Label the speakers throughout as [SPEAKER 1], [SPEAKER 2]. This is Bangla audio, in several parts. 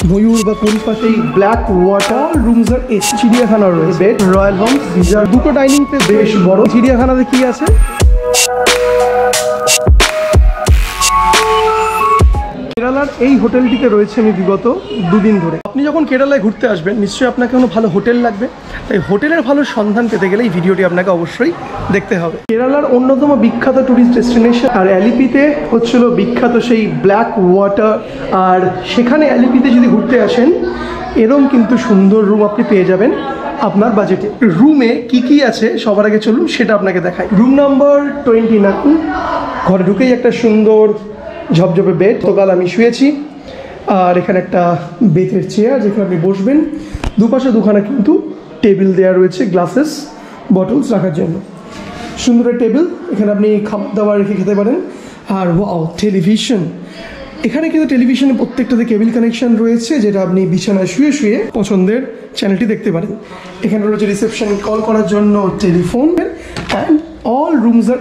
[SPEAKER 1] ময়ূর বা কোন পাশে black water rooms are AC, চিড়িয়াখানা রয়েছে, বেড, রয়্যাল হোমস, গিজার, দুটো ডাইনিং প্লেস বেশ বড়। চিড়িয়াখানাতে কি আছে? কেরালার এই হোটেলটিতে রয়েছে আমি বিগত 2 দিন ধরে। আপনি যখন কেরালায় ঘুরতে আসবেন নিশ্চয়ই আপনাকে কোনো ভালো হোটেল লাগবে, তাই হোটেলের ভালো সন্ধান পেতে গেলে এই ভিডিওটি আপনাকে অবশ্যই দেখতে হবে। কেরালার অন্যতম বিখ্যাত ট্যুরিস্ট ডেস্টিনেশন আর অ্যালিপিতে হচ্ছিল বিখ্যাত সেই ব্ল্যাক ওয়াটার। আর সেখানে অ্যালিপিতে যদি ঘুরতে আসেন এরকম কিন্তু সুন্দর রুম আপনি পেয়ে যাবেন আপনার বাজেটে। রুমে কি আছে সবার আগে চলুন সেটা আপনাকে দেখাই। Room number 29। ঘরে ঢুকেই একটা সুন্দর ঝপঝপে বেড, গতকাল আমি শুয়েছি। আর এখানে একটা বেতের চেয়ার যেখানে আপনি বসবেন। দুপাশে দুখানা কিন্তু টেবিল দেওয়া রয়েছে, গ্লাসেস বটলস রাখার জন্য। সুন্দর টেবিল, এখানে আপনি খাবার দাবার রেখে খেতে পারেন। আর ওয়াও, টেলিভিশন! এখানে কিন্তু টেলিভিশনে প্রত্যেকটাতে কেবল কানেকশন রয়েছে, যেটা আপনি বিছানায় শুয়ে শুয়ে পছন্দের চ্যানেলটি দেখতে পারেন। এখানে রয়েছে রিসেপশন কল করার জন্য telephone. And all rooms are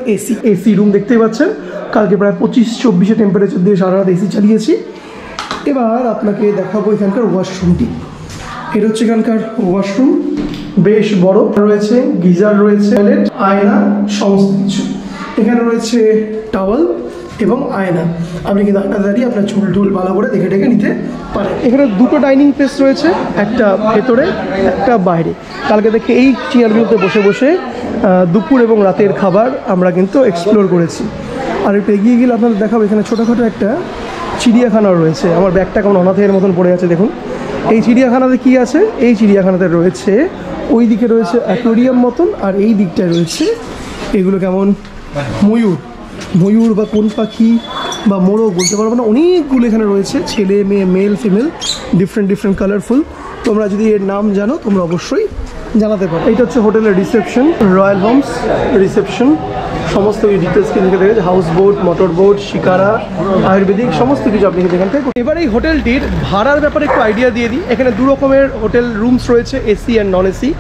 [SPEAKER 1] AC room দেখতেই পাচ্ছেন। কালকে প্রায় 25-24 টেম্পারেচার দিয়ে সারা রাত এসি চালিয়েছি। এবার আপনাকে দেখাবো এখানকার ওয়াশরুমটি। এটা হচ্ছে এখানকার ওয়াশরুম, বেশ বড় রয়েছে, গিজার রয়েছে, টয়লেট, আয়না, সমস্ত কিছু। এখানে রয়েছে টাওয়াল এবং আয়না। আপনি কিন্তু আয়না দাঁড়িয়ে আপনার চুল টুল ভালো করে দেখে ডেকে নিতে পারেন। এখানে দুটো ডাইনিং প্লেস রয়েছে, একটা ভেতরে একটা বাইরে। কালকে দেখে এই চেয়ারগুলোতে বসে বসে দুপুর এবং রাতের খাবার আমরা কিন্তু এক্সপ্লোর করেছি। আর একটু এগিয়ে গেলে আপনাদের দেখাবো এখানে ছোটোখাটো একটা চিড়িয়াখানাও রয়েছে। আমার ব্যাগটা কেমন অনাথের মতন পড়ে আছে দেখুন। এই চিড়িয়াখানাতে কি আছে? এই চিড়িয়াখানাতে রয়েছে, ওই দিকে রয়েছে অ্যাকোয়ারিয়াম মতন, আর এই দিকটায় রয়েছে এগুলো কেমন ময়ূর বা কোন পাখি বা মোরগ বলতে পারবো না, অনেকগুলো এখানে রয়েছে, ছেলে মেয়ে, মেল ফিমেল, ডিফারেন্ট কালারফুল। তোমরা যদি এর নাম জানো তোমরা অবশ্যই জানাতে পারো। এইটা হচ্ছে হোটেলের রিসেপশন, রয়্যাল হোমস রিসেপশন। সমস্ত কিছু ডিটেলস কিন্তু দেখেছে, house boat, motor boat, shikara, Ayurvedic সমস্ত কিছু আপনি এখান থেকে। এবার এই হোটেলটির ভাড়ার ব্যাপারে একটু আইডিয়া দিয়ে দিই। এখানে 2 রকমের হোটেল রুমস রয়েছে, AC and non AC.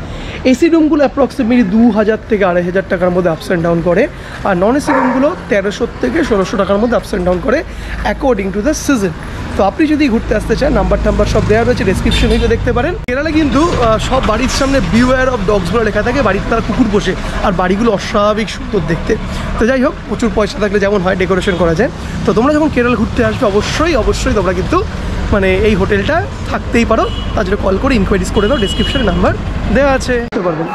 [SPEAKER 1] AC রুমগুলো অ্যাপ্রক্সিমেটলি 2000 থেকে 2500 টাকার মধ্যে আপস অ্যান্ড ডাউন করে, আর নন এসি রুমগুলো 1300 থেকে 1600 টাকার মধ্যে আপস অ্যান্ড ডাউন করে অ্যাকর্ডিং টু দ্য সিজন। তো আপনি যদি ঘুরতে আসতে চান নাম্বার সব দেওয়া রয়েছে, ডেসক্রিপশনে দেখতে পারেন। কেরালা কিন্তু সব বাড়ির সামনে বিওয়্যার অফ ডগস বলে লেখা থাকে, বাড়ির তারা কুকুর বসে, আর বাড়িগুলো অস্বাভাবিক সুন্দর দেখতে। তো যাই হোক, প্রচুর পয়সা থাকলে যেমন হয় ডেকোরেশন করা যায়। তো তোমরা যখন কেরালা ঘুরতে আসবে অবশ্যই তোমরা কিন্তু এই হোটেলটা থাকতেই পারো। তার জন্য কল করে ইনকোয়ারিজ করে দাও, ডেসক্রিপশনে নাম্বার দেওয়া আছে, পারবেন।